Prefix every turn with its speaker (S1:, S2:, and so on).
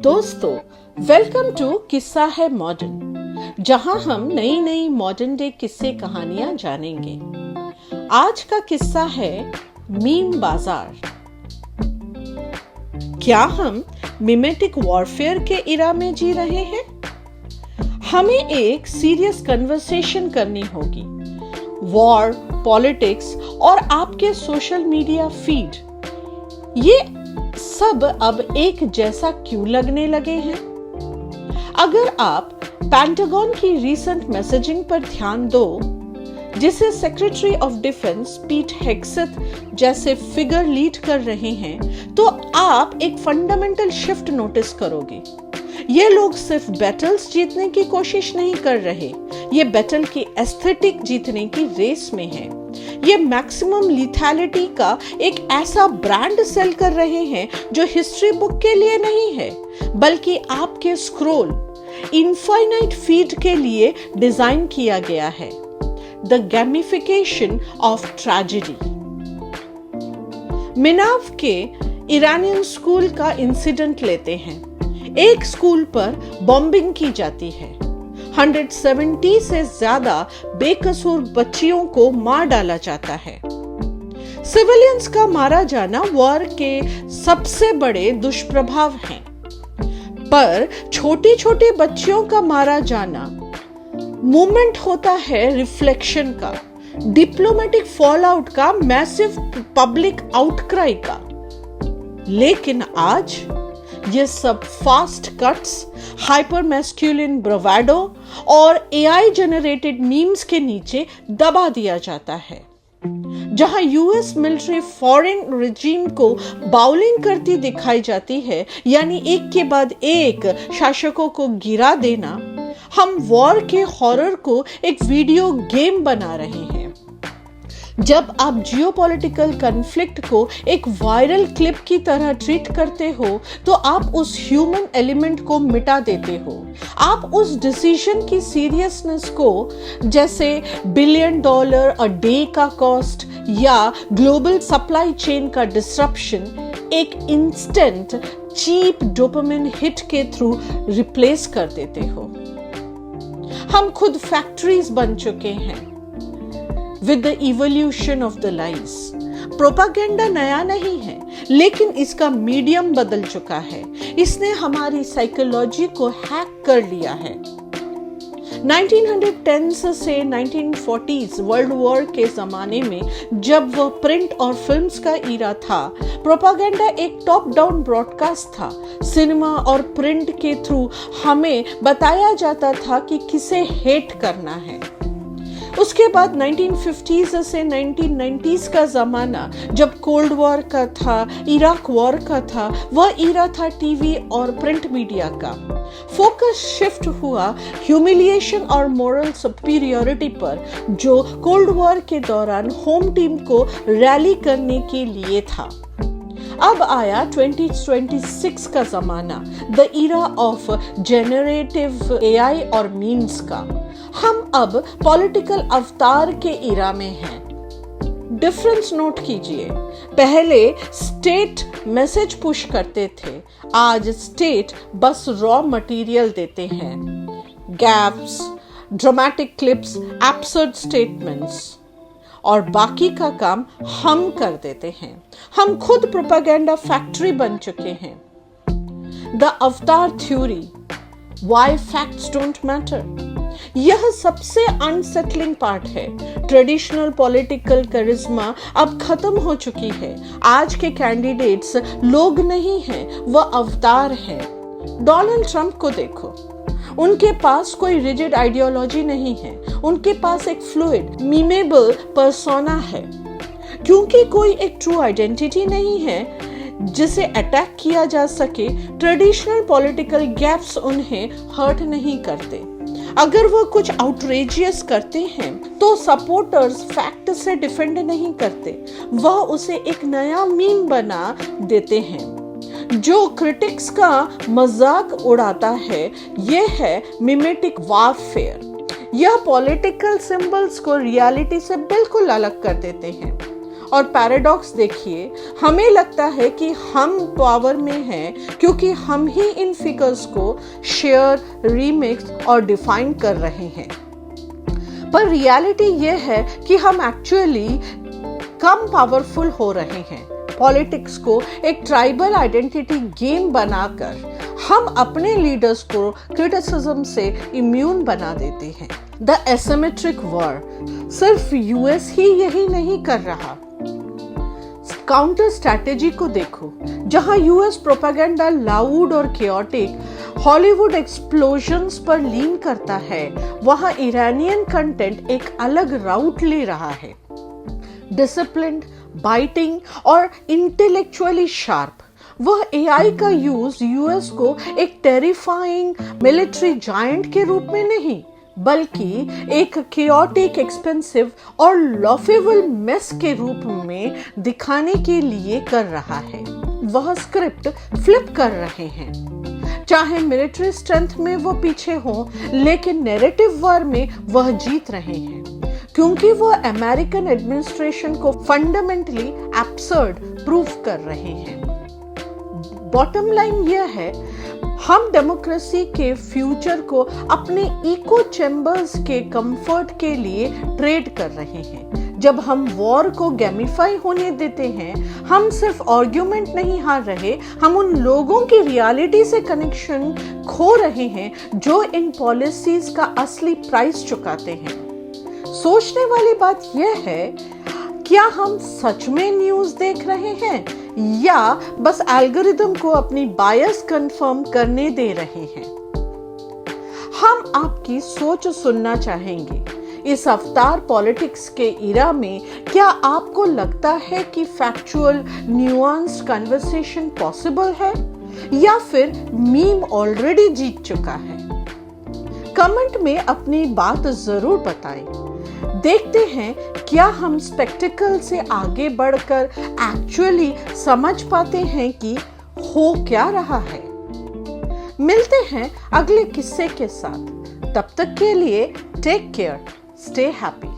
S1: दोस्तों, welcome to किस्सा है मॉडर्न, जहां हम नई नई मॉडर्न डे किस्से कहानियां जानेंगे। आज का किस्सा है मीम बाजार। क्या हम मिमेटिक वॉरफेयर के इरा में जी रहे हैं? हमें एक सीरियस कन्वर्सेशन करनी होगी। वॉर, पॉलिटिक्स और आपके सोशल मीडिया फीड, ये सब अब एक जैसा क्यों लगने लगे हैं? अगर आप पेंटागन की रीसेंट मैसेजिंग पर ध्यान दो, जिसे सेक्रेटरी ऑफ डिफेंस पीट हेग्सेथ जैसे फिगर लीड कर रहे हैं, तो आप एक फंडामेंटल शिफ्ट नोटिस करोगे। ये लोग सिर्फ बैटल्स जीतने की कोशिश नहीं कर रहे, ये बैटल की एस्थेटिक जीतने की रेस में है। ये मैक्सिमम लिथैलिटी का एक ऐसा ब्रांड सेल कर रहे हैं जो हिस्ट्री बुक के लिए नहीं है, बल्कि आपके स्क्रॉल इनफाइनाइट फीड के लिए डिजाइन किया गया है। The gamification of tragedy. मिनाव के ईरानियन स्कूल का इंसिडेंट लेते हैं। एक स्कूल पर बॉम्बिंग की जाती है। 170 से ज्यादा बेकसूर बच्चियों को मार डाला जाता है। सिविलियंस का मारा जाना वॉर के सबसे बड़े दुष्प्रभाव हैं, पर छोटी छोटी बच्चियों का मारा जाना मूवमेंट होता है रिफ्लेक्शन का, डिप्लोमेटिक फॉलआउट का, मैसिव पब्लिक आउटक्राई का। लेकिन आज ये सब फास्ट कट्स, हाइपर मैस्कुलिन ब्रावाडो और एआई जनरेटेड मीम्स के नीचे दबा दिया जाता है। जहां यूएस मिलिट्री फॉरेन रिजीम को बाउलिंग करती दिखाई जाती है, यानी एक के बाद एक शासकों को गिरा देना, हम वॉर के हॉरर को एक वीडियो गेम बना रहे हैं। जब आप जियोपॉलिटिकल कॉन्फ्लिक्ट को एक वायरल क्लिप की तरह ट्रीट करते हो, तो आप उस ह्यूमन एलिमेंट को मिटा देते हो। आप उस डिसीजन की सीरियसनेस को, जैसे $1 बिलियन अ डे का कॉस्ट या ग्लोबल सप्लाई चेन का डिसरप्शन, एक इंस्टेंट चीप डोपामिन हिट के थ्रू रिप्लेस कर देते हो। हम खुद फैक्ट्रीज बन चुके हैं with the evolution of the lies। Propaganda नया नहीं है, लेकिन इसका मीडियम बदल चुका है। इसने हमारी साइकोलॉजी को हैक कर लिया है। 1910 से 1940s वर्ल्ड वॉर के जमाने में, जब वह प्रिंट और फिल्म्स का ईरा था, प्रोपागेंडा एक टॉप डाउन ब्रॉडकास्ट था। सिनेमा और प्रिंट के थ्रू हमें बताया जाता था कि किसे हेट करना है। उसके बाद 1950s से 1990s का जमाना, जब कोल्ड वॉर का था, इराक वॉर का था, वह ईरा था टीवी और प्रिंट मीडिया का। फोकस शिफ्ट हुआ ह्यूमिलिएशन और मोरल सुपीरियरिटी पर, जो कोल्ड वॉर के दौरान होम टीम को रैली करने के लिए था। अब आया 2026 का जमाना, the era of generative AI और मीम्स का। हम अब पॉलिटिकल अवतार के इरा में हैं। डिफरेंस नोट कीजिए। पहले स्टेट मैसेज पुश करते थे, आज स्टेट बस रॉ मटेरियल देते हैं। Gaps, dramatic clips, absurd statements, और बाकी का काम हम कर देते हैं। हम खुद प्रोपेगेंडा फैक्ट्री बन चुके हैं। द अवतार theory, why facts don't matter, यह सबसे अनसेटलिंग पार्ट है। ट्रेडिशनल पॉलिटिकल करिश्मा अब खत्म हो चुकी है। आज के कैंडिडेट्स लोग नहीं हैं, वह अवतार हैं। डोनाल्ड ट्रंप को देखो, उनके पास कोई रिजिड आइडियोलॉजी नहीं है, उनके पास एक फ्लूइड, मीमेबल पर्सोना है। क्योंकि कोई एक ट्रू आइडेंटिटी नहीं है जिसे अटैक किया जा सके, ट्रेडिशनल पॉलिटिकल गैप्स उन्हें हर्ट नहीं करते। अगर वह कुछ आउटरेजियस करते हैं, तो सपोर्टर्स फैक्ट से डिफेंड नहीं करते, वह उसे एक नया मीम बना देते हैं जो क्रिटिक्स का मजाक उड़ाता है। यह है मिमेटिक वॉरफेयर। यह पॉलिटिकल सिंबल्स को रियलिटी से बिल्कुल अलग कर देते हैं और पैराडॉक्स देखिए, हमें लगता है कि हम पावर में हैं क्योंकि हम ही इन फिगर्स को शेयर, रीमिक्स और डिफाइन कर रहे हैं। पर रियलिटी ये है कि हम एक्चुअली कम पावरफुल हो रहे हैं। पॉलिटिक्स को एक ट्राइबल आइडेंटिटी गेम बनाकर हम अपने लीडर्स को क्रिटिसिज्म से इम्यून बना देते हैं। द एसिमेट्रिक वॉर सिर्फ यूएस ही यही नहीं कर रहा। काउंटर स्ट्रैटेजी को देखो, जहां यूएस प्रोपेगेंडा लाउड और केओटिक हॉलीवुड एक्सप्लोजन्स पर लीन करता है, वहां ईरानियन कंटेंट एक अलग राउट ले रहा है। डिसिप्लिन्ड, बाइटिंग और इंटेलेक्चुअली शार्प। वह एआई का यूज यूएस को एक टेरिफाइंग मिलिट्री जायंट के रूप में नहीं, बल्कि एक केओटिक, एक्सपेंसिव और लॉफेबल मेस के रूप में दिखाने के लिए कर रहा है। वह स्क्रिप्ट फ्लिप कर रहे हैं। चाहे मिलिट्री स्ट्रेंथ में वो पीछे हो, लेकिन नैरेटिव वॉर में वह जीत रहे हैं, क्योंकि वह अमेरिकन एडमिनिस्ट्रेशन को फंडामेंटली एब्सर्ड प्रूव कर रहे हैं। बॉटम लाइन यह है, हम डेमोक्रेसी के फ्यूचर को अपने इको चैम्बर्स के कंफर्ट के लिए ट्रेड कर रहे हैं। जब हम वॉर को गेमिफाई होने देते हैं, हम सिर्फ आर्ग्यूमेंट नहीं हार रहे, हम उन लोगों की रियलिटी से कनेक्शन खो रहे हैं जो इन पॉलिसीज का असली प्राइस चुकाते हैं। सोचने वाली बात यह है, क्या हम सच में न्यूज़ देख रहे हैं या बस एल्गोरिदम को अपनी बायस कंफर्म करने दे रहे हैं? हम आपकी सोच सुनना चाहेंगे। इस अवतार पॉलिटिक्स के इरा में क्या आपको लगता है कि फैक्चुअल, न्यूआंस्ड कन्वर्सेशन पॉसिबल है या फिर मीम ऑलरेडी जीत चुका है? कमेंट में अपनी बात जरूर बताएं। देखते हैं क्या हम स्पेक्टिकल से आगे बढ़कर एक्चुअली समझ पाते हैं कि हो क्या रहा है। मिलते हैं अगले किस्से के साथ। तब तक के लिए टेक केयर, स्टे हैप्पी।